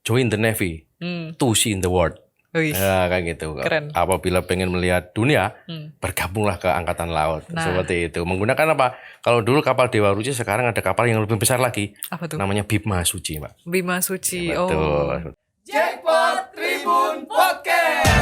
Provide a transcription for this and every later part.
join the Navy to see in the world. Wih, Ya kayak gitu. keren. Apabila pengen melihat dunia, bergabunglah ke Angkatan Laut. Seperti itu. Menggunakan apa? Kalau dulu kapal Dewa Ruci, sekarang ada kapal yang lebih besar lagi. Apa tuh? Namanya Bima Suci, Mbak. Bima Suci. Betul. Jackpot Tribun Podcast.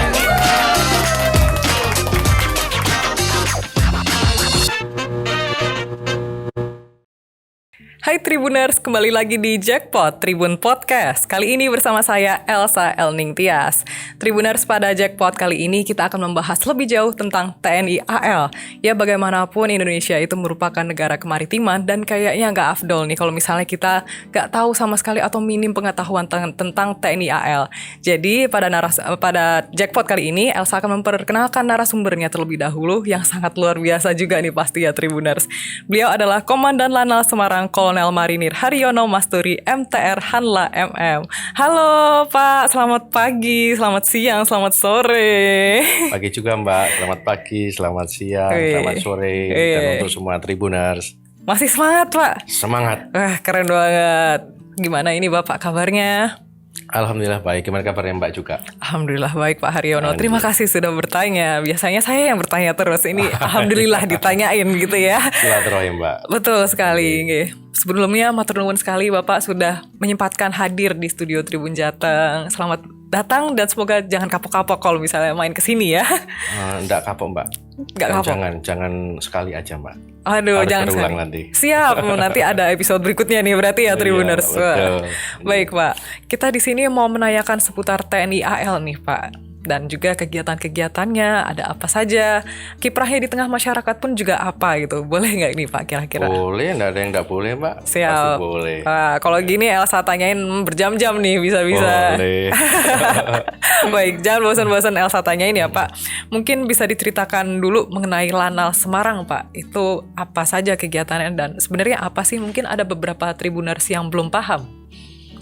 Hai Tribuners, kembali lagi di Jackpot Tribun Podcast. Kali ini bersama saya Elsa Elning Tias. Tribuners, pada Jackpot kali ini kita akan membahas lebih jauh tentang TNI AL. Ya bagaimanapun Indonesia itu merupakan negara kemaritiman dan kayaknya nggak afdol nih kalau misalnya kita nggak tahu sama sekali atau minim pengetahuan tentang TNI AL. Jadi pada Jackpot kali ini Elsa akan memperkenalkan narasumbernya terlebih dahulu yang sangat luar biasa juga nih pasti ya Tribuners. Beliau adalah Komandan Lanal Semarang Kolonel Marinir Haryono Masturi MTR Hanla MM. Halo Pak, selamat pagi, selamat siang, selamat sore. Pagi juga Mbak, selamat pagi, selamat siang, selamat sore. Dan untuk semua Tribuners, Masih semangat Pak? semangat. Wah keren banget. Gimana ini Bapak kabarnya? Alhamdulillah baik, gimana kabarnya Mbak juga? Alhamdulillah baik Pak Haryono. Terima kasih sudah bertanya. Biasanya saya yang bertanya terus. Ini alhamdulillah ditanyain gitu ya. Silaturahim Mbak. Betul sekali. Nggih. Sebelumnya matur nuwun sekali Bapak sudah menyempatkan hadir di studio Tribun Jateng. Selamat datang dan semoga jangan kapok-kapok kalau misalnya main ke sini ya. Enggak kapok Mbak. Nggak kapok. Jangan sekali aja Mbak. Aduh, Harus jangan berulang sekali. nanti. Siap, nanti ada episode berikutnya nih berarti ya Tribuners. Iya, betul. Wah, baik Pak, kita di sini mau menanyakan seputar TNI AL nih Pak. Dan juga kegiatan-kegiatannya, ada apa saja. Kiprahnya di tengah masyarakat pun juga apa gitu. Boleh nggak ini Pak kira-kira? Boleh, enggak ada yang enggak boleh Mbak. Siap. Pasti boleh. Nah, kalau gini Elsa tanyain berjam-jam nih bisa-bisa. Boleh. Baik, jangan bosan-bosan Elsa tanyain ya Pak. Mungkin bisa diceritakan dulu mengenai Lanal Semarang Pak. Itu apa saja kegiatannya dan sebenarnya apa sih? Mungkin ada beberapa Tribuners yang belum paham.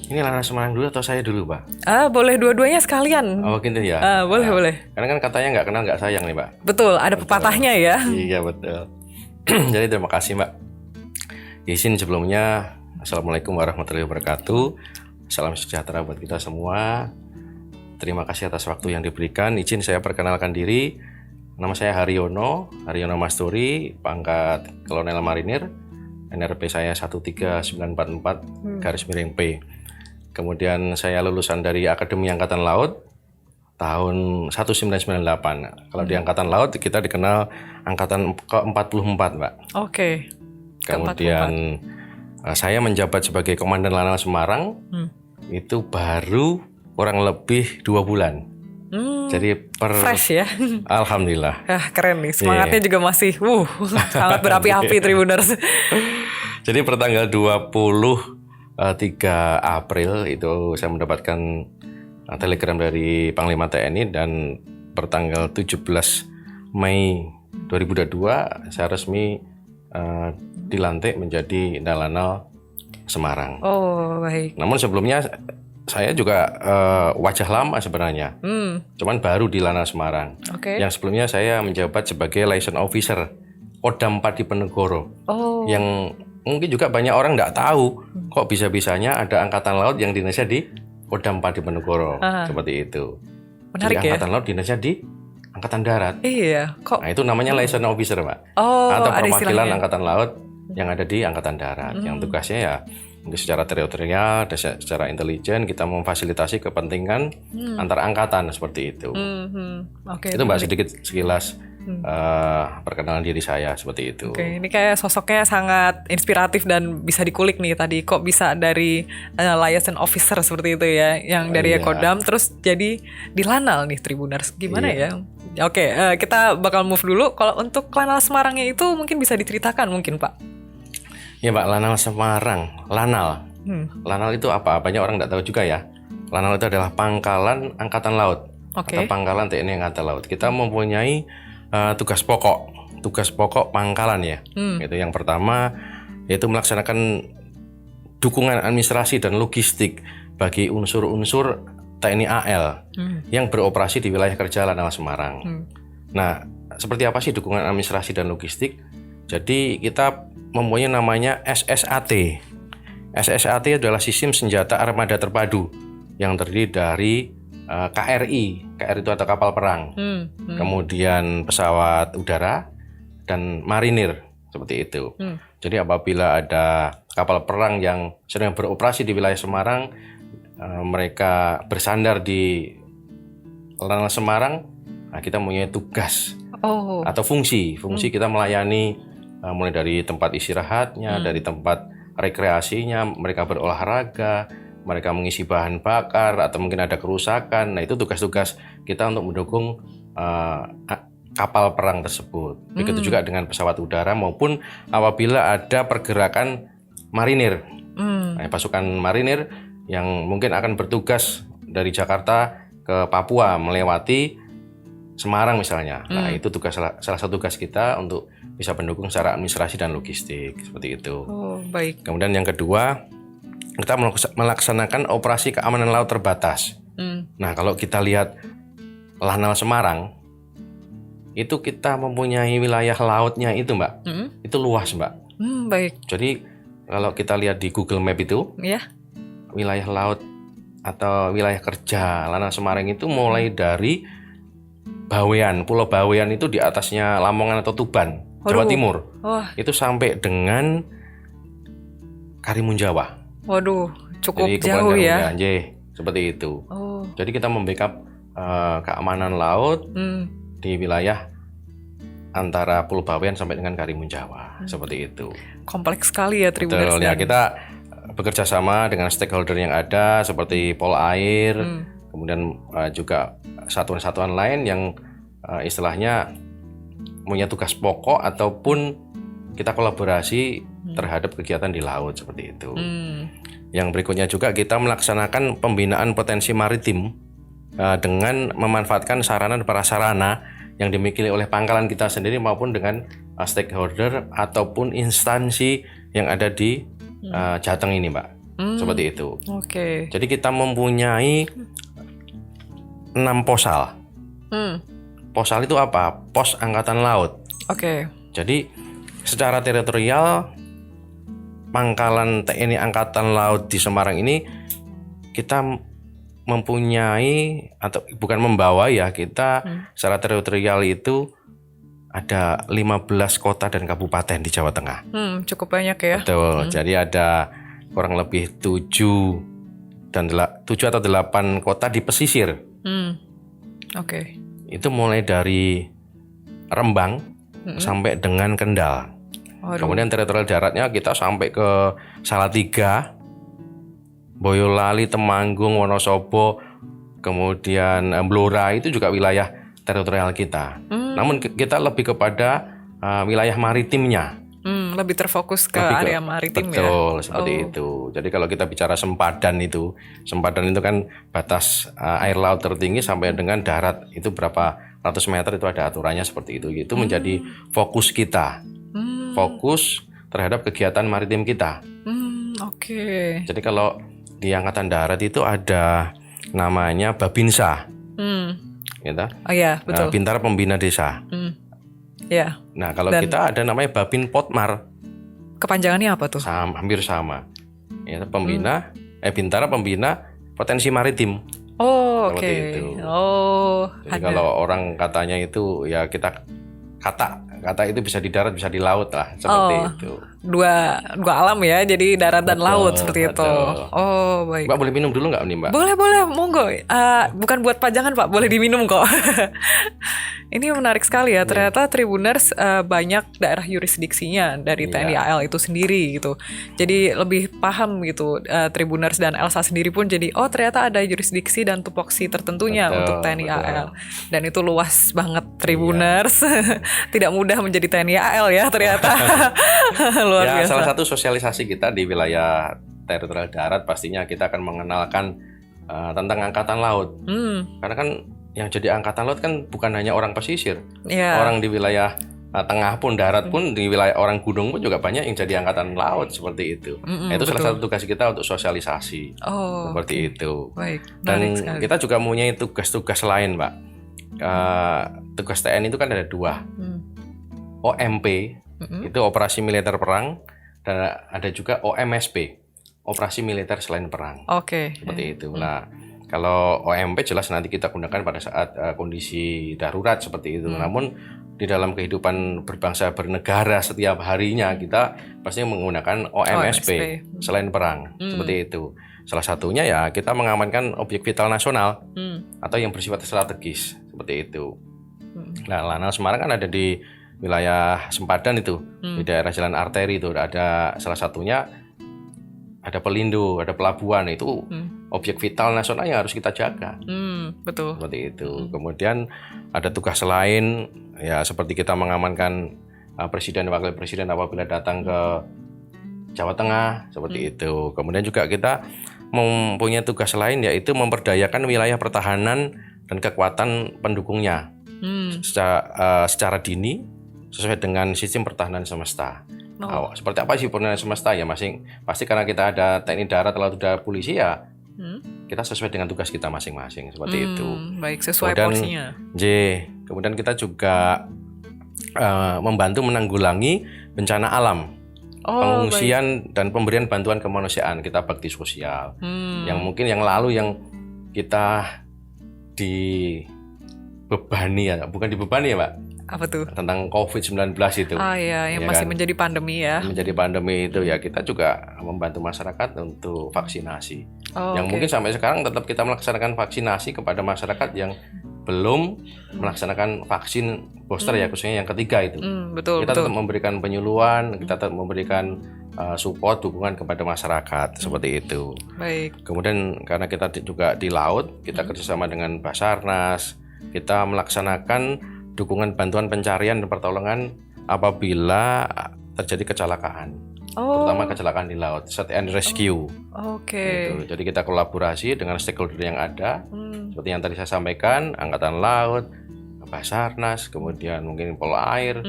Ini Lanal Semarang dulu atau saya dulu Mbak? Boleh dua-duanya sekalian. Oh gitu ya. Boleh. Karena kan katanya nggak kenal nggak sayang nih Mbak. Betul, ada pepatahnya ya. Iya betul. Jadi terima kasih Mbak. Izin sebelumnya, Assalamualaikum warahmatullahi wabarakatuh. Salam sejahtera buat kita semua. Terima kasih atas waktu yang diberikan. Izin saya perkenalkan diri. Nama saya Haryono Masturi, pangkat Kolonel Marinir. NRP saya 13944 garis miring P. Kemudian saya lulusan dari Akademi Angkatan Laut tahun 1998. Kalau di Angkatan Laut kita dikenal Angkatan ke-44 Mbak. Oke. Kemudian saya menjabat sebagai Komandan Lanal Semarang itu baru kurang lebih 2 bulan. Jadi Fresh ya. Alhamdulillah. Keren nih, semangatnya juga masih sangat berapi-api Tribuners. Jadi pertanggal 23 April itu saya mendapatkan telegram dari Panglima TNI dan pertanggal 17 Mei 2022 saya resmi dilantik menjadi Lanal Semarang. Oh, baik. Namun sebelumnya saya juga wajah lama sebenarnya. Cuman baru di Lanal Semarang. Oke. Yang sebelumnya saya menjabat sebagai Liaison Officer Kodam Padipenegoro. Oh. Yang mungkin juga banyak orang nggak tahu kok bisa-bisanya ada Angkatan Laut yang dinasnya di Kodam Padipenegoro. Seperti itu. Menarik jadi ya. Angkatan Laut dinasnya di Angkatan Darat. Iya, kok. Nah itu namanya Liaison Officer Pak. Oh, atau ada perwakilan istilahnya. Angkatan Laut yang ada di Angkatan Darat. Yang tugasnya ya mungkin secara teritorial, secara intelijen kita memfasilitasi kepentingan antar angkatan seperti itu. Oke. Itu Mbak sedikit sekilas perkenalan diri saya seperti itu. Oke, ini kayak sosoknya sangat inspiratif dan bisa dikulik nih tadi. Kok bisa dari liaison officer seperti itu ya, yang dari Kodam terus jadi di Lanal nih Tribuners. Gimana ya? Oke, kita bakal move dulu. Kalau untuk Lanal Semarangnya itu mungkin bisa diceritakan mungkin Pak. Ya Pak, Lanal Semarang. Lanal itu apa? Banyak orang nggak tahu juga ya. Lanal itu adalah pangkalan Angkatan Laut. Atau pangkalan TNI Angkatan Laut. Kita mempunyai tugas pokok pangkalan ya. Itu yang pertama yaitu melaksanakan dukungan administrasi dan logistik bagi unsur-unsur TNI AL yang beroperasi di wilayah kerja Lanal Semarang. Nah, seperti apa sih dukungan administrasi dan logistik? Jadi kita mempunyai namanya SSAT. SSAT adalah Sistem Senjata Armada Terpadu. yang terdiri dari KRI itu atau kapal perang, kemudian pesawat udara dan marinir seperti itu. Jadi apabila ada kapal perang yang sedang beroperasi di wilayah Semarang, mereka bersandar di Lanal Semarang, nah kita mempunyai tugas atau fungsi kita melayani mulai dari tempat istirahatnya, dari tempat rekreasinya, mereka berolahraga, mereka mengisi bahan bakar atau mungkin ada kerusakan. Nah, itu tugas-tugas kita untuk mendukung kapal perang tersebut. Begitu juga dengan pesawat udara maupun apabila ada pergerakan marinir. Nah, pasukan marinir yang mungkin akan bertugas dari Jakarta ke Papua melewati Semarang misalnya. Nah, itu salah satu tugas kita untuk bisa mendukung secara administrasi dan logistik seperti itu. Baik. Kemudian yang kedua, kita melaksanakan operasi keamanan laut terbatas. Nah, kalau kita lihat Lanal Semarang, itu kita mempunyai wilayah lautnya itu, Mbak. Itu luas, Mbak. Baik. Jadi kalau kita lihat di Google Map itu, wilayah laut atau wilayah kerja Lanal Semarang itu mulai dari Bawean, Pulau Bawean itu di atasnya Lamongan atau Tuban, Jawa Timur. Itu sampai dengan Karimun Jawa. Waduh, cukup jadi, jauh ya. Seperti itu. Jadi kita membackup keamanan laut di wilayah antara Pulau Bawean sampai dengan Karimun Jawa. Seperti itu. Kompleks sekali ya Tribuners. Betul, ya kita bekerja sama dengan stakeholder yang ada seperti Polair, kemudian juga satuan-satuan lain yang istilahnya punya tugas pokok ataupun kita kolaborasi terhadap kegiatan di laut seperti itu. Yang berikutnya juga kita melaksanakan pembinaan potensi maritim dengan memanfaatkan sarana dan prasarana yang dimiliki oleh pangkalan kita sendiri maupun dengan stakeholder ataupun instansi yang ada di Jateng ini, Mbak. Seperti itu. Jadi kita mempunyai 6 posal. Posal itu apa? Pos Angkatan Laut. Jadi secara teritorial pangkalan TNI Angkatan Laut di Semarang ini kita mempunyai atau bukan membawa ya, kita secara teritorial itu ada 15 kota dan kabupaten di Jawa Tengah. Cukup banyak ya. Betul. Jadi ada kurang lebih 7 atau 8 kota di pesisir. Itu mulai dari Rembang sampai dengan Kendal. Kemudian teritorial daratnya kita sampai ke Salatiga, Boyolali, Temanggung, Wonosobo, kemudian Blora, itu juga wilayah teritorial kita. Namun kita lebih kepada wilayah maritimnya. Lebih terfokus ke area maritim. Betul, seperti itu. Jadi kalau kita bicara sempadan itu kan batas air laut tertinggi sampai dengan darat itu berapa ratus meter, itu ada aturannya seperti itu. Itu menjadi fokus kita. Fokus terhadap kegiatan maritim kita. Jadi kalau di Angkatan Darat itu ada namanya Babinsa. Gitu. Betul. Bintara Pembina Desa. Nah, kalau kita ada namanya Babin Potmar. Kepanjangannya apa tuh? Hampir sama. Ya, Bintara Pembina Potensi Maritim. Seperti itu. Jadi kalau orang katanya itu ya kita kata itu bisa di darat bisa di laut lah, seperti itu. Dua alam ya, jadi darat dan laut seperti itu. Baik. Mbak boleh minum dulu nggak nih, Mbak? Boleh, monggo. Bukan buat pajangan Pak, boleh diminum kok. Ini menarik sekali ya, ternyata Tribuners banyak daerah yurisdiksinya dari TNI AL itu sendiri gitu. Jadi lebih paham gitu, Tribuners dan Elsa sendiri pun jadi ternyata ada yurisdiksi dan tupoksi tertentunya untuk TNI AL. Dan itu luas banget Tribuners. Tidak mudah menjadi TNI AL ya ternyata. Luar biasa. Salah satu sosialisasi kita di wilayah teritorial darat pastinya kita akan mengenalkan tentang Angkatan Laut. Karena kan yang jadi Angkatan Laut kan bukan hanya orang pesisir. Orang di wilayah tengah pun, darat pun, di wilayah orang gunung pun juga banyak yang jadi Angkatan Laut seperti itu. Itu salah satu tugas kita untuk sosialisasi. Seperti itu. Baik. Dan kita juga mempunyai tugas-tugas lain, Mbak. Tugas TNI itu kan ada 2. OMP itu operasi militer perang, dan ada juga OMSP, operasi militer selain perang. Seperti itu. Nah, Kalau OMP jelas nanti kita gunakan pada saat kondisi darurat seperti itu. Namun di dalam kehidupan berbangsa bernegara setiap harinya kita pasti menggunakan OMSP selain perang seperti itu. Salah satunya ya kita mengamankan objek vital nasional atau yang bersifat strategis seperti itu. Nah, Lanal Semarang kan ada di wilayah Sempadan itu, di daerah jalan arteri itu ada salah satunya ada Pelindo, ada pelabuhan itu objek vital nasional yang harus kita jaga. Betul. Seperti itu. Kemudian ada tugas lain ya seperti kita mengamankan presiden dan wakil presiden apabila datang ke Jawa Tengah seperti itu. Kemudian juga kita mempunyai tugas lain yaitu memperdayakan wilayah pertahanan dan kekuatan pendukungnya secara dini sesuai dengan sistem pertahanan semesta. Seperti apa sih pertahanan semesta ya pasti karena kita ada TNI darat, laut udara, polisi ya kita sesuai dengan tugas kita masing-masing seperti itu. Baik, sesuai kemudian, porsinya. Kemudian kita juga membantu menanggulangi bencana alam, pengungsian dan pemberian bantuan kemanusiaan. Kita bakti sosial yang mungkin yang lalu yang kita dibebani ya, bukan dibebani ya Pak. Apa tuh? Tentang COVID-19 itu. Yang ya masih kan? menjadi pandemi ya. Menjadi pandemi itu ya kita juga membantu masyarakat untuk vaksinasi. Yang mungkin sampai sekarang tetap kita melaksanakan vaksinasi kepada masyarakat yang belum melaksanakan vaksin booster ya khususnya yang ketiga itu. Betul. Kita tetap memberikan penyuluhan, kita tetap memberikan support, dukungan kepada masyarakat seperti itu. Baik. Kemudian karena kita juga di laut, kita kerjasama dengan Basarnas, kita melaksanakan dukungan bantuan pencarian dan pertolongan apabila terjadi kecelakaan, terutama kecelakaan di laut, search and rescue. Gitu. Jadi kita kolaborasi dengan stakeholder yang ada, seperti yang tadi saya sampaikan, Angkatan Laut, Basarnas, kemudian mungkin Polair,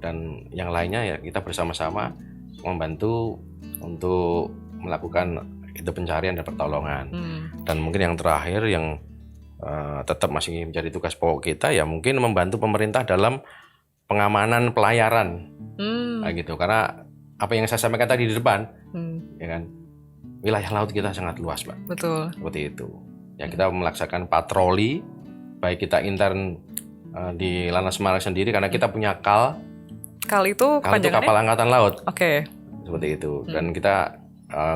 dan yang lainnya ya kita bersama-sama membantu untuk melakukan itu pencarian dan pertolongan. Dan mungkin yang terakhir yang tetap masih menjadi tugas pokok kita ya mungkin membantu pemerintah dalam pengamanan pelayaran gitu, karena apa yang saya sampaikan tadi di depan ya kan, wilayah laut kita sangat luas Pak. Betul. Seperti itu ya, kita melaksanakan patroli baik kita intern di Lanal Semarang sendiri karena kita punya KAL itu kepanjangannya? Kapal Angkatan Laut. Seperti itu. Dan kita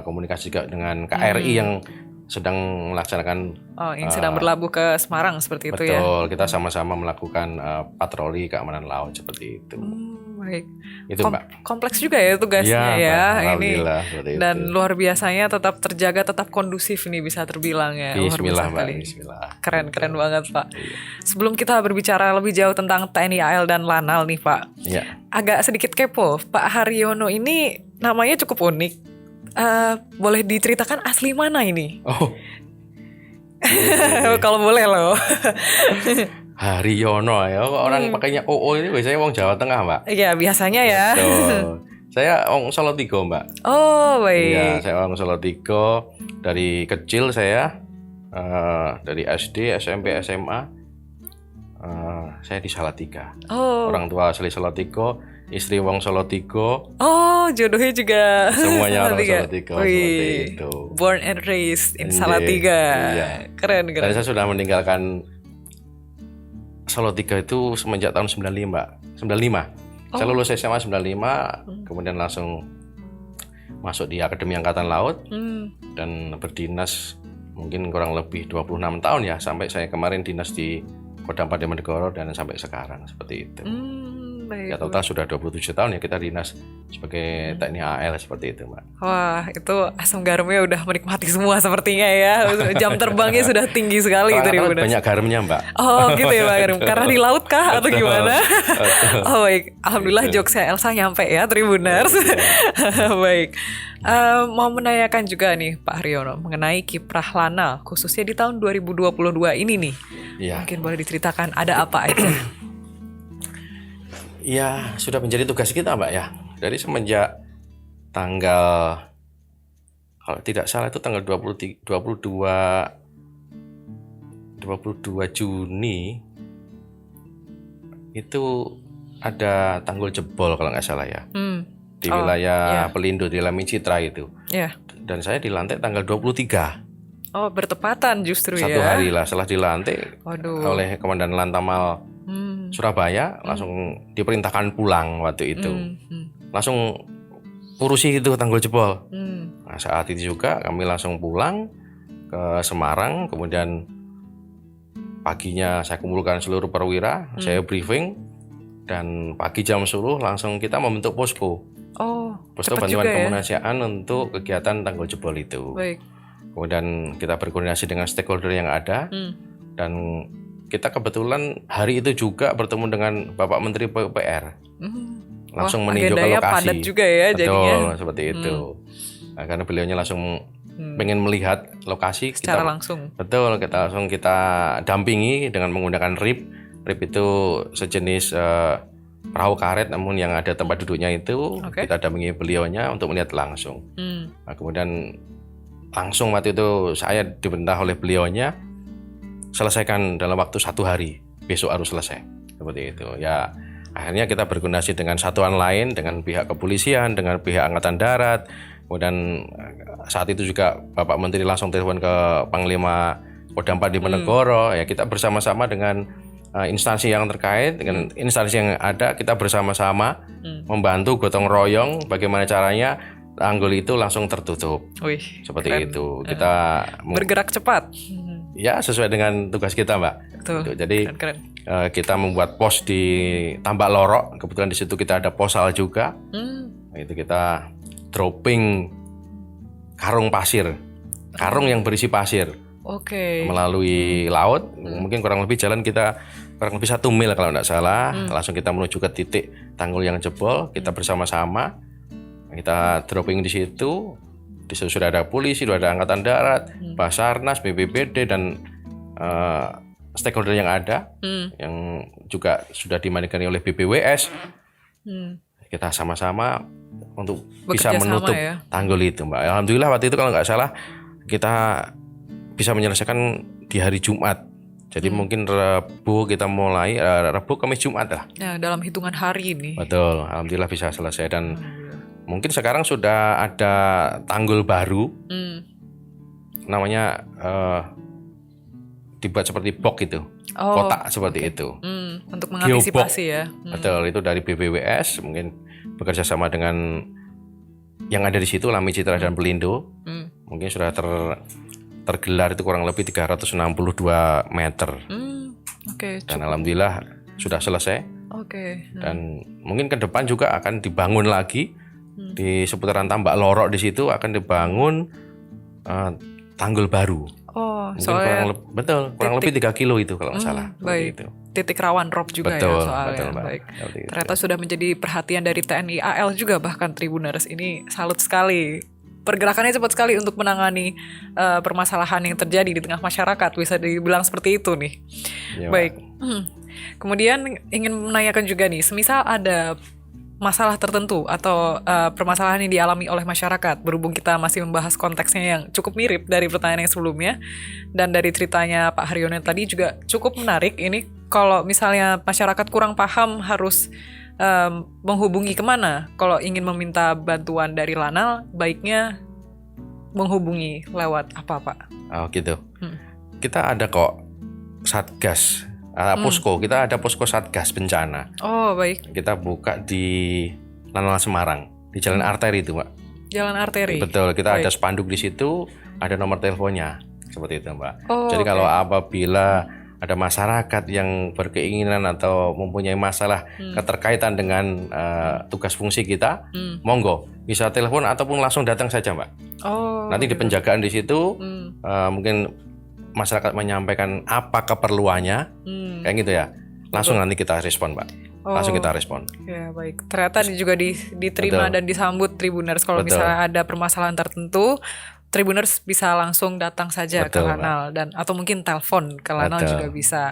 komunikasi juga dengan KRI yang sedang melaksanakan yang sedang berlabuh ke Semarang seperti itu ya. Betul, kita sama-sama melakukan patroli keamanan laut seperti itu. Baik. Itu Mbak. Kompleks juga ya tugasnya ya ini. Dan itu. luar biasanya tetap terjaga, tetap kondusif ini bisa terbilang ya. Bismillah Mbak, bismillah. Keren banget Pak. Sebelum kita berbicara lebih jauh tentang TNI AL dan Lanal nih Pak. Iya. Agak sedikit kepo, Pak Haryono ini namanya cukup unik. Boleh diceritakan asli mana ini? Kalau boleh loh. Haryono ya, orang pakainya OO ini biasanya wong Jawa Tengah Mbak. Iya biasanya ya. Betul. Saya wong Salatiga Mbak. Baik. Iya, saya orang Salatiga. Dari kecil saya dari SD, SMP, SMA saya di Salatiga. Orang tua asli Salatiga, istri wong Salatiga. Jodohnya juga semuanya orang Salatiga seperti itu. Born and raised in Salatiga. Iya. Keren. Dan saya sudah meninggalkan Salatiga itu semenjak tahun 95 Mbak. 95. Saya lulus SMA 95, kemudian langsung masuk di Akademi Angkatan Laut dan berdinas mungkin kurang lebih 26 tahun ya, sampai saya kemarin dinas di Kodam Pademanegara dan sampai sekarang seperti itu. Ya total sudah 27 tahun ya kita dinas sebagai TNI AL seperti itu Mbak. Wah itu asam garamnya udah menikmati semua sepertinya ya. Jam terbangnya sudah tinggi sekali itu Tribuners. Banyak garamnya Mbak. Gitu ya Pak Garam. Karena di laut kah atau gimana? Baik. Alhamdulillah jokesnya Elsa nyampe ya Tribuners. Baik. Mau menanyakan juga nih Pak Haryono mengenai kiprah Lanal khususnya di tahun 2022 ini nih. Ya. Mungkin boleh diceritakan ada apa aja? Ya, sudah menjadi tugas kita Mbak ya. Dari semenjak tanggal, kalau tidak salah itu tanggal 22 Juni itu ada tanggul jebol kalau nggak salah ya. Di wilayah Pelindo, di Lamin Citra itu. Dan saya dilantik tanggal 23. Oh, bertepatan justru Satu ya. hari lah setelah dilantik Waduh. oleh Komandan Lantamal Surabaya, langsung diperintahkan pulang waktu itu. Langsung urusi itu tanggul jebol. Nah, saat itu juga kami langsung pulang ke Semarang, kemudian paginya saya kumpulkan seluruh perwira, saya briefing, dan pagi jam 10 langsung kita membentuk posko. Oh, Posko cepat bantuan juga ya. kemanusiaan untuk kegiatan tanggul jebol itu. Baik. Kemudian kita berkoordinasi dengan stakeholder yang ada, dan kita kebetulan hari itu juga bertemu dengan Bapak Menteri PUPR. Langsung Wah, meninjau ke agendanya lokasi. padat juga ya Betul, jadinya. seperti itu. Nah, karena beliaunya langsung pengen melihat lokasi Secara kita, langsung. betul, kita dampingi dengan menggunakan RIP. RIP itu sejenis perahu karet, namun yang ada tempat duduknya itu kita dampingi beliaunya untuk melihat langsung. Nah, kemudian langsung waktu itu saya diperintah oleh beliaunya selesaikan dalam waktu 1 hari, besok harus selesai, seperti itu ya. Akhirnya kita berkoordinasi dengan satuan lain, dengan pihak kepolisian, dengan pihak Angkatan Darat. Kemudian saat itu juga Bapak Menteri langsung telepon ke Panglima Kodam 4 Diponegoro. Ya, kita bersama-sama dengan instansi yang terkait, dengan instansi yang ada, kita bersama-sama membantu gotong royong bagaimana caranya tanggul itu langsung tertutup. Wih, seperti keren. itu. Kita Bergerak cepat. ya sesuai dengan tugas kita, Mbak. Betul. Jadi Keren. kita membuat pos di Tambak Lorok. Kebetulan di situ kita ada posal juga. Nah, itu kita dropping karung pasir, karung yang berisi pasir melalui laut. Mungkin kurang lebih jalan kita kurang lebih 1 mil kalau tidak salah. Langsung kita menuju ke titik tanggul yang jebol. Kita bersama-sama kita dropping di situ. Di situ sudah ada polisi, sudah ada Angkatan Darat, Basarnas, BPBD, dan stakeholder yang ada, yang juga sudah dimandikan oleh BPWS. Kita sama-sama untuk bisa Bekerja sama menutup ya. tanggul itu, Mbak. Alhamdulillah waktu itu kalau nggak salah kita bisa menyelesaikan di hari Jumat. Jadi mungkin Rabu kita mulai, Rabu, Kamis, Jumat lah. Ya, dalam hitungan hari ini. Betul, alhamdulillah bisa selesai. Dan mungkin sekarang sudah ada tanggul baru, namanya dibuat seperti box itu, kotak seperti itu. Untuk mengantisipasi ya. Betul, itu dari BPWS, mungkin bekerja sama dengan yang ada di situ, Lami Citra dan Pelindo. Mungkin sudah tergelar itu kurang lebih 362 meter. Dan alhamdulillah sudah selesai. Dan mungkin ke depan juga akan dibangun lagi di seputaran Tambak Lorok, di situ akan dibangun tanggul baru. Soalnya kurang lebih 3 kilo itu kalau nggak salah. Baik. Itu. Titik rawan rob juga Betul, ya soalnya. betul, Mbak. Baik. Seperti itu. Ternyata sudah menjadi perhatian dari TNI AL juga, bahkan Tribuners ini salut sekali. Pergerakannya cepat sekali untuk menangani permasalahan yang terjadi di tengah masyarakat, bisa dibilang seperti itu nih. Ya, baik. Kemudian ingin menanyakan juga nih, semisal ada masalah tertentu atau permasalahan yang dialami oleh masyarakat, berhubung kita masih membahas konteksnya yang cukup mirip dari pertanyaan yang sebelumnya, dan dari ceritanya Pak Haryono tadi juga cukup menarik. Ini kalau misalnya masyarakat kurang paham harus menghubungi kemana? Kalau ingin meminta bantuan dari Lanal, baiknya menghubungi lewat apa, Pak? Oh gitu. Kita ada kok Satgas, posko. Kita ada posko Satgas bencana. Oh baik. Kita buka di Lanal Semarang, di Jalan Arteri itu, Mbak. Jalan arteri. Betul. Kita baik. ada spanduk di situ, ada nomor teleponnya, seperti itu, Mbak. Oh, jadi kalau apabila ada masyarakat yang berkeinginan atau mempunyai masalah keterkaitan dengan tugas fungsi kita, monggo bisa telepon ataupun langsung datang saja, Mbak. Nanti di penjagaan di situ mungkin masyarakat menyampaikan apa keperluannya, kayak gitu ya. Langsung nanti kita respon, Mbak. Langsung kita respon. Ya baik. Ternyata juga diterima dan disambut Tribuners. Kalau Betul. misalnya ada permasalahan tertentu, Tribuners bisa langsung datang saja Betul, ke Lanal, dan atau mungkin telepon ke Lanal Betul. juga bisa.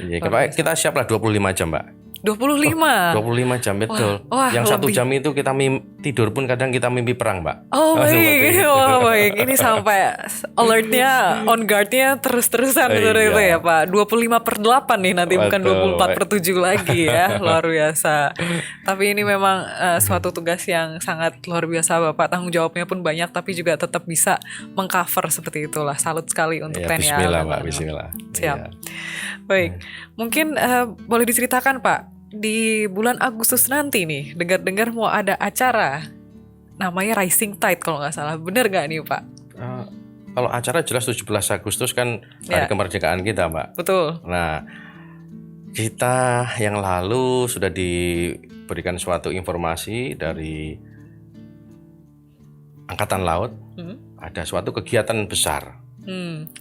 Ya, kita siap lah 25 jam, Mbak. 25. 25 jam betul. Wah, Yang 1 lebih. jam itu kita tidur pun kadang kita mimpi perang, Mbak. Oh Seperti baik, itu. wah baik. Ini sampai alertnya, on guardnya terus-terusan seperti itu Iya. ya Pak. 25/8 nih nanti, bukan Betul. 24/7 lagi ya. Luar biasa. Tapi ini memang suatu tugas yang sangat luar biasa Bapak. Tanggung jawabnya pun banyak, tapi juga tetap bisa mengcover seperti itulah. Salut sekali untuk Ya, TNI bismillah, AL. Mbak. Bismillah. Siap. Iya. Baik, mungkin boleh diceritakan Pak, di bulan Agustus nanti nih, dengar-dengar mau ada acara namanya Rising Tide kalau nggak salah. Bener nggak nih Pak? Kalau acara jelas 17 Agustus kan Ya. hari kemerdekaan kita, Mbak. Betul. Nah, kita yang lalu sudah diberikan suatu informasi dari Angkatan Laut, ada suatu kegiatan besar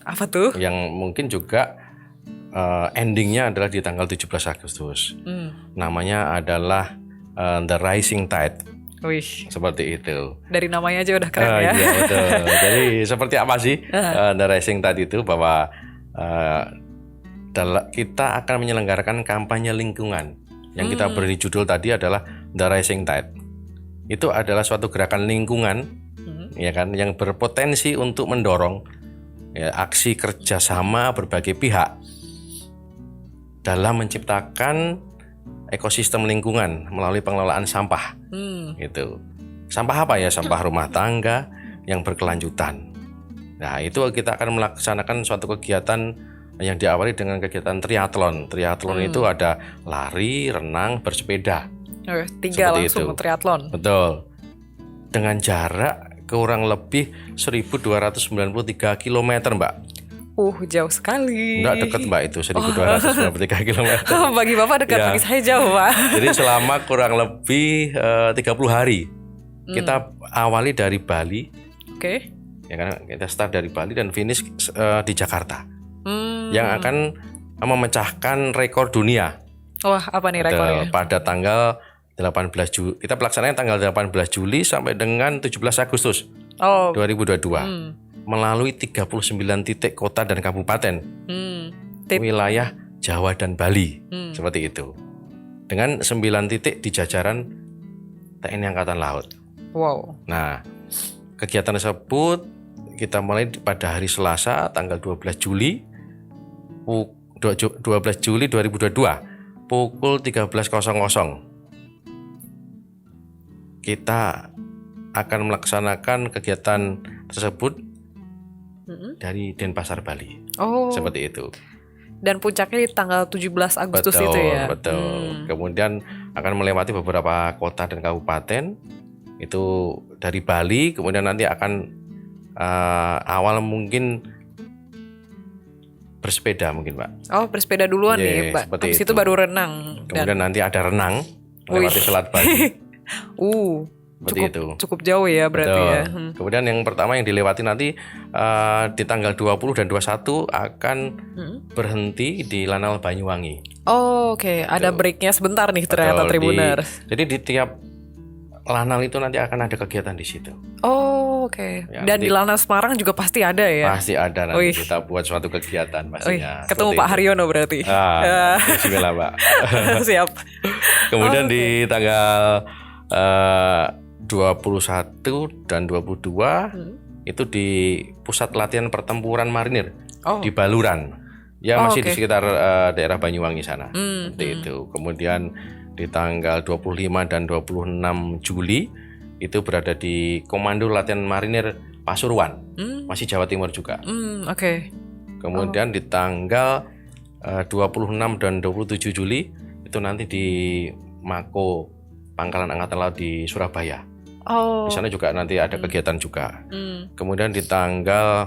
Apa tuh? yang mungkin juga endingnya adalah di tanggal 17 Agustus. Namanya adalah The Rising Tide, Wih, seperti itu. dari namanya aja udah keren ya. Iya, betul. Jadi seperti apa sih The Rising Tide itu, bahwa kita akan menyelenggarakan kampanye lingkungan yang kita beri judul tadi adalah The Rising Tide. Itu adalah suatu gerakan lingkungan, ya kan, yang berpotensi untuk mendorong aksi kerjasama berbagai pihak dalam menciptakan ekosistem lingkungan melalui pengelolaan sampah. Gitu. Sampah apa ya? Sampah rumah tangga yang berkelanjutan. Nah, itu kita akan melaksanakan suatu kegiatan yang diawali dengan kegiatan triathlon. Triathlon itu ada lari, renang, bersepeda. 3 Seperti langsung itu. triathlon. Betul. Dengan jarak kurang lebih 1.293 km, Mbak. Jauh sekali. Enggak dekat, Mbak, itu 1.293 km. Bagi Bapak dekat, Ya. bagi saya jauh Pak. Jadi selama kurang lebih 30 hari kita awali dari Bali, Oke. ya kan, kita start dari Bali dan finish di Jakarta, yang akan memecahkan rekor dunia. Wah, apa nih rekornya? Pada tanggal 18 Juli. Kita pelaksananya tanggal 18 Juli sampai dengan 17 Agustus 2022. Melalui 39 titik kota dan kabupaten Tip. wilayah Jawa dan Bali, seperti itu. Dengan 9 titik di jajaran TNI Angkatan Laut. Wow. Nah, kegiatan tersebut kita mulai pada hari Selasa tanggal 12 Juli 2022 pukul 13.00. Kita akan melaksanakan kegiatan tersebut dari Denpasar, Bali. Seperti itu. Dan puncaknya di tanggal 17 Agustus Betul, itu ya. betul. Kemudian akan melewati beberapa kota dan kabupaten. Itu dari Bali, kemudian nanti akan awal mungkin bersepeda mungkin, Pak. Bersepeda duluan nih, Pak. seperti Habis itu baru renang. Kemudian nanti ada renang melewati Selat Bali. Seperti itu. Cukup jauh ya berarti Betul. ya. Kemudian yang pertama yang dilewati nanti di tanggal 20 dan 21 akan berhenti di Lanal Banyuwangi. Oke. Ada breaknya sebentar nih ternyata Betul, Tribuners. jadi di tiap Lanal itu nanti akan ada kegiatan di situ. Oke. Ya, Dan di nanti- Lanal Semarang juga pasti ada ya. Pasti ada nanti Wih. kita buat suatu kegiatan pastinya. Ketemu Seperti Pak itu. Haryono berarti. Bismillah, Pak. Siap. Kemudian di tanggal 21 dan 22 itu di Pusat Latihan Pertempuran Marinir di Baluran. Ya, masih di oke. sekitar daerah Banyuwangi sana. Seperti itu. Kemudian di tanggal 25 dan 26 Juli itu berada di Komando Latihan Marinir Pasuruan. Masih Jawa Timur juga. Oke. Kemudian di tanggal 26 dan 27 Juli itu nanti di Mako Pangkalan Angkatan Laut di Surabaya. Di sana juga nanti ada kegiatan juga. Kemudian di tanggal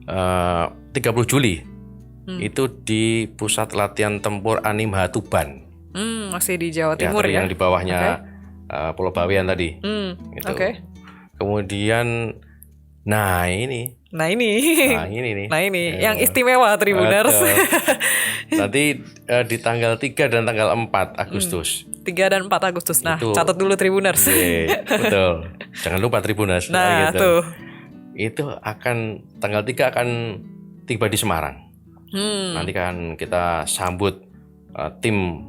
30 Juli itu di Pusat Latihan Tempur Animha Tuban. Masih di Jawa Ya, Timur tadi ya. yang di bawahnya Pulau Bawean tadi. Gitu. Oke. Kemudian nah ini Nah ini. nih. Nah ini yang istimewa Tribuners. Betul. Nanti di tanggal 3 dan tanggal 4 Agustus. 3 dan 4 Agustus. Nah, Itu. catat dulu Tribuners. Betul. Jangan lupa Tribuners. Nah, gitu. tuh. Itu akan tanggal 3 akan tiba di Semarang. Nanti kan kita sambut tim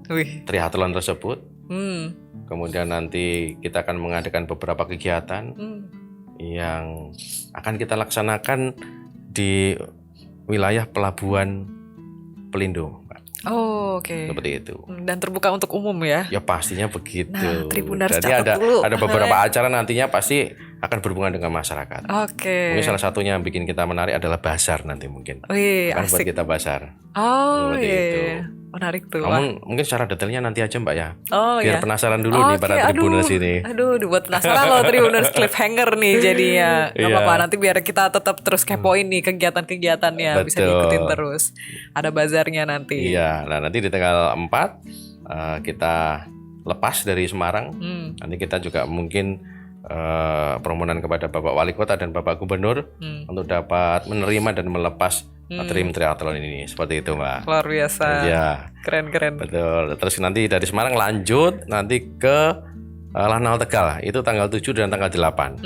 Wih. triathlon tersebut. Hmm. Kemudian nanti kita akan mengadakan beberapa kegiatan yang akan kita laksanakan di wilayah Pelabuhan Pelindo, Mbak. Oh, oke. Seperti itu. Dan terbuka untuk umum ya. Ya pastinya begitu. Nah, Tribuners Jadi catat ada dulu. beberapa acara nantinya pasti akan berhubungan dengan masyarakat. Oke. Mungkin salah satunya yang bikin kita menarik adalah bazar nanti mungkin. Wih, Kan buat asik. kita bazar. Oh, Seperti iya. itu. Menarik tuh. Wah. Namun mungkin secara detailnya nanti aja Mbak ya. Oh, Biar iya. penasaran dulu nih para Tribuners ini. Aduh, buat penasaran loh Tribuners cliffhanger nih jadinya. Gak Iya. apa-apa, nanti biar kita tetap terus kepoin nih kegiatan-kegiatannya. Bisa Betul. diikutin terus. Ada bazarnya nanti. Iya, nah nanti di tanggal 4 kita lepas dari Semarang. Nanti kita juga mungkin permohonan kepada Bapak Wali Kota dan Bapak Gubernur untuk dapat menerima dan melepas tim triathlon ini. Seperti itu Mbak. Luar biasa. Iya, Keren-keren. betul. Terus nanti dari Semarang lanjut nanti ke Lanal Tegal. Itu tanggal 7 dan tanggal 8.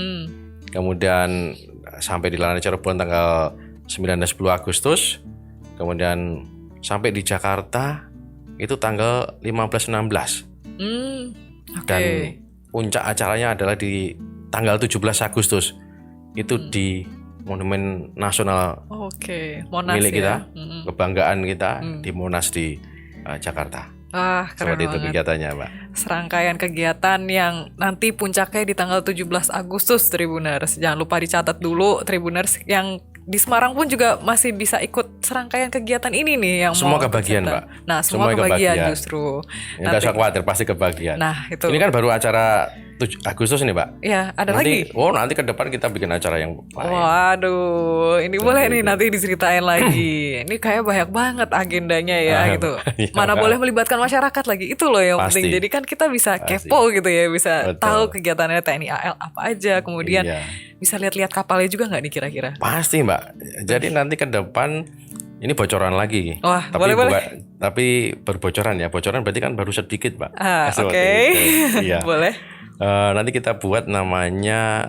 Kemudian sampai di Lanal Cirebon tanggal 9 dan 10 Agustus. Kemudian sampai di Jakarta itu tanggal 15-16. Oke. Dan puncak acaranya adalah di tanggal 17 Agustus. Itu di Monumen Nasional Oke. Monas milik ya. kita, kebanggaan kita di Monas di Jakarta. Wah, keren Seperti itu banget. kegiatannya, Mbak. Serangkaian kegiatan yang nanti puncaknya di tanggal 17 Agustus Tribuners. Jangan lupa dicatat dulu Tribuners yang di Semarang pun juga masih bisa ikut serangkaian kegiatan ini nih yang Semua mau kebagian, ikut Mbak. serta. Nah, semua Semua kebagian kebagian. justru. Enggak usah khawatir, pasti kebagian. Nah, itu. Ini kan baru acara 7 Agustus ini, Mbak. Ya, ada Nanti, lagi. nanti ke depan kita bikin acara yang lain. Waduh, ini boleh nih nanti diceritain lagi. Ini kayak banyak banget agendanya ya gitu. Iya. Mana boleh melibatkan masyarakat lagi. Itu loh yang Pasti. penting. Jadi kan kita bisa Pasti. kepo gitu ya, bisa Betul. tahu kegiatannya TNI AL apa aja. Kemudian Iya. bisa lihat-lihat kapalnya juga nggak nih kira-kira? Pasti, Mbak. Jadi nanti ke depan ini bocoran lagi. Wah, tapi boleh. tapi berbocoran ya. Bocoran berarti kan baru sedikit, Mbak. Oke. Seperti itu. Iya. Boleh. Nanti kita buat namanya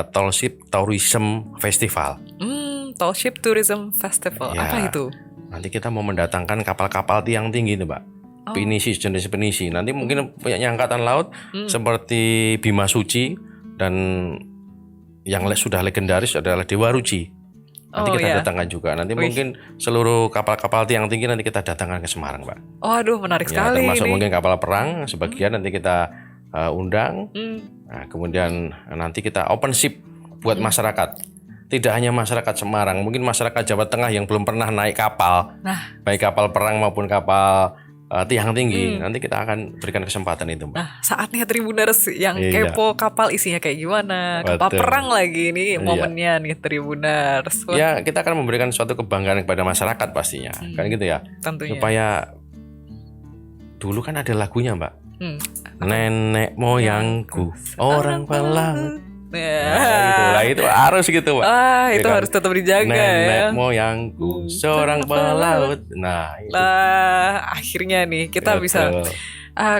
Tollship Tourism Festival. Tollship Tourism Festival. Ya. Apa itu? Nanti kita mau mendatangkan kapal-kapal tiang tinggi itu, Mbak. Pinisi, jenis pinisi. Nanti mungkin punya angkatan laut seperti Bima Suci dan yang sudah legendaris adalah Dewa Ruci. Nanti kita iya. datangkan juga. Nanti Wih. mungkin seluruh kapal-kapal tiang tinggi nanti kita datangkan ke Semarang, Mbak. Oh, aduh menarik Ya, sekali termasuk ini. mungkin kapal perang sebagian nanti kita undang. Hmm. Nah, kemudian nanti kita open ship buat masyarakat. Tidak hanya masyarakat Semarang, mungkin masyarakat Jawa Tengah yang belum pernah naik kapal, Nah. baik kapal perang maupun kapal tiang tinggi. Nanti kita akan berikan kesempatan itu, Mbak. Nah, saatnya Tribuners yang Iya. kepo kapal isinya kayak gimana. Kapal Betul. perang lagi ini Iya. momennya nih Tribuners. Wah, Ya, kita akan memberikan suatu kebanggaan kepada masyarakat pastinya, kan gitu ya. tentunya. Supaya dulu kan ada lagunya, Mbak. Hmm. Nenek moyangku orang pelaut. Ya. Nah, itu harus gitu, Mbak. Ya Itu kan? harus tetap dijaga Nenek ya. moyangku seorang pelaut. Nah, itu. Lah, akhirnya nih kita bisa Betul.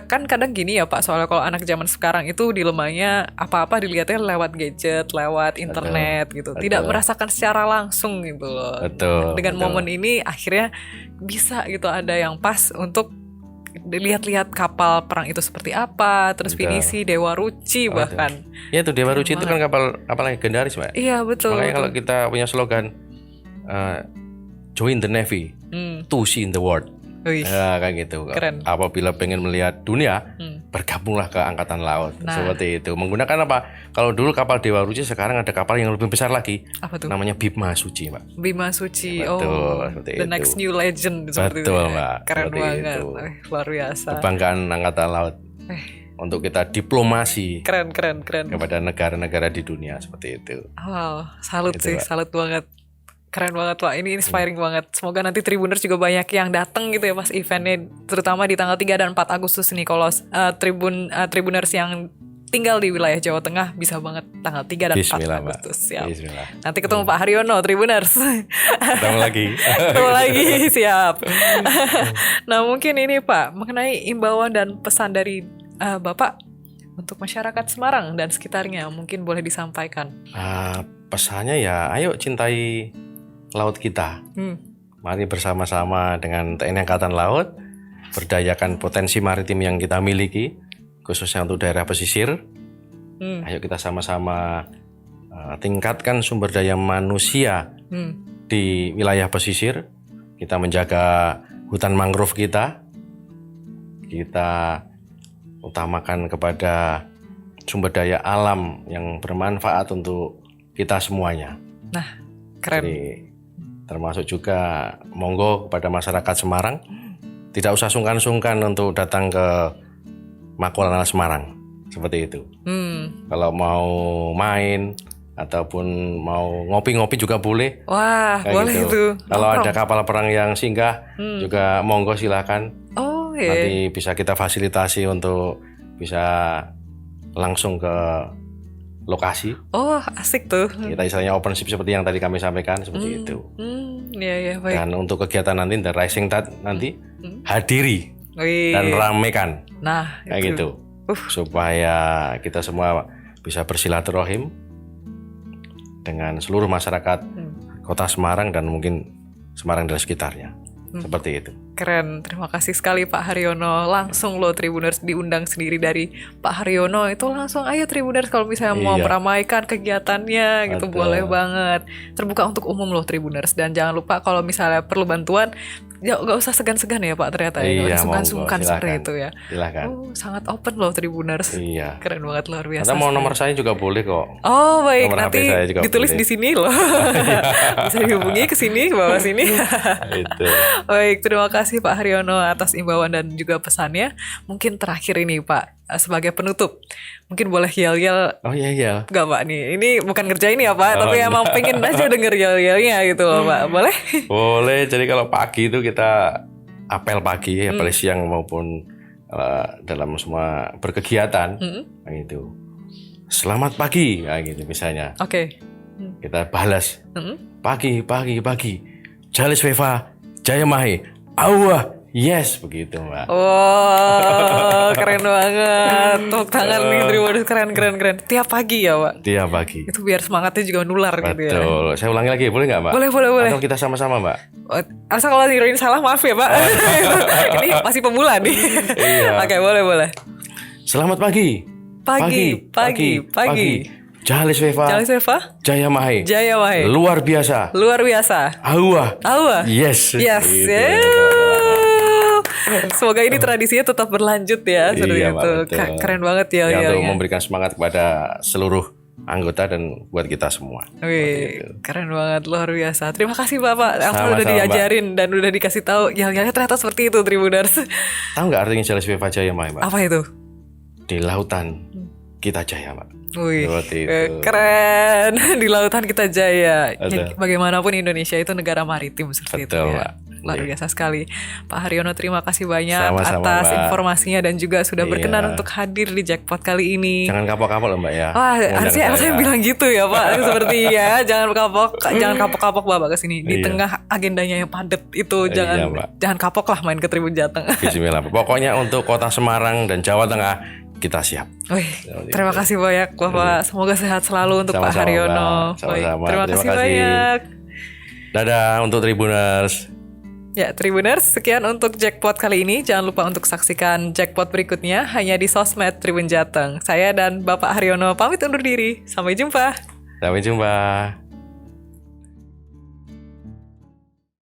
kan kadang gini ya Pak, soalnya kalau anak zaman sekarang itu dilemanya apa-apa dilihatnya lewat gadget, lewat internet gitu. Tidak Betul. merasakan secara langsung gitu loh. Betul, Dengan betul. momen ini akhirnya bisa gitu ada yang pas untuk dilihat-lihat kapal perang itu seperti apa, terus Betul. pinisi Dewa Ruci bahkan. Ya itu Dewa Ruci itu kan kapal legendaris, Mbak. Iya betul. Makanya betul. kalau kita punya slogan join the Navy to see in the world. Wih, Ya kayak gitu. Keren. Apabila pengen melihat dunia, Hmm. bergabunglah ke angkatan laut. Nah. Seperti itu. Menggunakan apa? Kalau dulu kapal Dewa Ruci, sekarang ada kapal yang lebih besar lagi. apa tuh? Namanya Bima Suci, Mbak. Bima Suci. Betul, seperti The itu. next new legend seperti Betul, itu. Mbak. Keren Seperti banget. itu. Luar biasa. Kebanggaan angkatan laut. Untuk kita diplomasi Keren. kepada negara-negara di dunia seperti itu. Wow, salut Gitu, sih, Pak. salut banget. Keren banget Pak, ini inspiring banget. Semoga nanti Tribuners juga banyak yang datang gitu ya pas eventnya, terutama di tanggal 3 dan 4 Agustus nih. Kalau Tribuners yang tinggal di wilayah Jawa Tengah bisa banget tanggal 3 dan 4 Bismillah, Mbak. Agustus. Siap. Bismillah. Nanti ketemu Pak Haryono, Tribuners. Ketemu lagi. Ketemu lagi, siap. Nah mungkin ini Pak, mengenai imbauan dan pesan dari Bapak untuk masyarakat Semarang dan sekitarnya, mungkin boleh disampaikan. Pesannya ya, ayo cintai laut kita. Hmm. Mari bersama-sama dengan TNI Angkatan Laut memberdayakan potensi maritim yang kita miliki, khususnya untuk daerah pesisir. Ayo kita sama-sama tingkatkan sumber daya manusia di wilayah pesisir. Kita menjaga hutan mangrove kita utamakan kepada sumber daya alam yang bermanfaat untuk kita semuanya. Nah, keren. Jadi, termasuk juga monggo kepada masyarakat Semarang, tidak usah sungkan-sungkan untuk datang ke Makolanal Semarang, seperti itu. Kalau mau main ataupun mau ngopi-ngopi juga boleh. Wah, kayak boleh gitu. itu. Kalau ada kapal perang yang singgah juga monggo silakan. Oh, iya. Nanti bisa kita fasilitasi untuk bisa langsung ke lokasi. Oh, asik tuh. Kita istilahnya open ship seperti yang tadi kami sampaikan, seperti itu. Iya, baik. Dan untuk kegiatan nanti The Rising Tide nanti hadiri Wih. dan ramekan Nah, kayak itu. gitu. Supaya kita semua bisa bersilaturahim dengan seluruh masyarakat Kota Semarang dan mungkin Semarang dan sekitarnya. Seperti itu. Keren, terima kasih sekali Pak Haryono. Langsung loh Tribuners diundang sendiri dari Pak Haryono. Itu langsung ayo Tribuners kalau misalnya mau Iya. meramaikan kegiatannya gitu, Betul. boleh banget. Terbuka untuk umum loh Tribuners. Dan jangan lupa kalau misalnya perlu bantuan, ya nggak usah segan-segan ya Pak ternyata ya. Nggak Iya, usah sungkan-sungkan monggo, seperti silakan. itu ya. Silakan. Sangat open loh Tribuners. Iya. Keren banget, luar biasa. Atau mau nomor saya juga boleh kok. Oh baik, Nomor nanti HP saya juga ditulis boleh. di sini loh. Bisa dihubungi ke sini, ke bawah sini. Itu. Baik, terima kasih Pak Haryono atas imbauan dan juga pesannya. Mungkin terakhir ini Pak, sebagai penutup, mungkin boleh yel-yel. Oh iya. Enggak Pak nih, ini bukan ngerjain ya Pak, Oh, tapi iya. emang pengen aja denger yel-yelnya gitu loh Pak. Boleh? Boleh. Jadi kalau pagi itu kita apel pagi, apel siang maupun dalam semua berkegiatan, kayak gitu. Selamat pagi, kayak gitu misalnya. Oke. Kita balas. Pagi. Jalis Veva, Jaya Mahe, Awah, yes, begitu Mbak. Wow, keren banget. Tepuk tangan nih, Tribuners, keren. Tiap pagi ya Pak. Tiap pagi. Itu biar semangatnya juga nular gitu ya. Betul. Saya ulangi lagi, boleh nggak Mbak? Boleh. Atau kita sama-sama Mbak? Asal kalau niruin salah maaf ya Pak. Ini masih pemula nih. Iya. Oke, boleh. Selamat pagi. Pagi. Jalis Veva, Jalis Eva, Jaya Mahe, Jaya Wahe. luar biasa. Luar biasa. Awah. Yes. Yes. Gitu. Semoga ini tradisinya tetap berlanjut ya. Seperti Iya, itu. Mbak, betul. Keren banget ya. Ya, untuk memberikan semangat kepada seluruh anggota dan buat kita semua. Wih, keren banget, luar biasa. Terima kasih Bapak, Sama-sama, udah diajarin dan udah dikasih tahu. Ya ternyata seperti itu Tribuners. Tahu nggak artinya Jalis Veva Jaya Mahe Mbak? Apa itu? Di lautan kita jaya Mbak. Wih, Seperti itu. keren. Di lautan kita jaya. Ya, Ada. bagaimanapun Indonesia itu negara maritim seperti Betul, itu ya. Mbak. Luar Iya. biasa sekali. Pak Haryono, terima kasih banyak Sama-sama, atas Mbak. informasinya dan juga sudah berkenan Iya. untuk hadir di Jackpot kali ini. Jangan kapok-kapok loh Mbak ya. Wah, Undang harusnya Elsa saya. yang bilang gitu ya Pak. Seperti ya, jangan kapok Bapak ke sini. Di Iya. tengah agendanya yang padat itu Iya, Mbak. jangan kapok lah main ke Tribun Jateng. Bismillah. Pokoknya untuk Kota Semarang dan Jawa Tengah kita siap. Wih, terima kasih banyak Bapak. Semoga sehat selalu untuk Pak Sama-sama, Haryono. Mbak. Sama-sama. Terima kasih banyak. Dadah untuk Tribuners. Ya, Tribuners, sekian untuk Jackpot kali ini. Jangan lupa untuk saksikan Jackpot berikutnya hanya di sosmed Tribun Jateng. Saya dan Bapak Haryono pamit undur diri. Sampai jumpa. Sampai jumpa.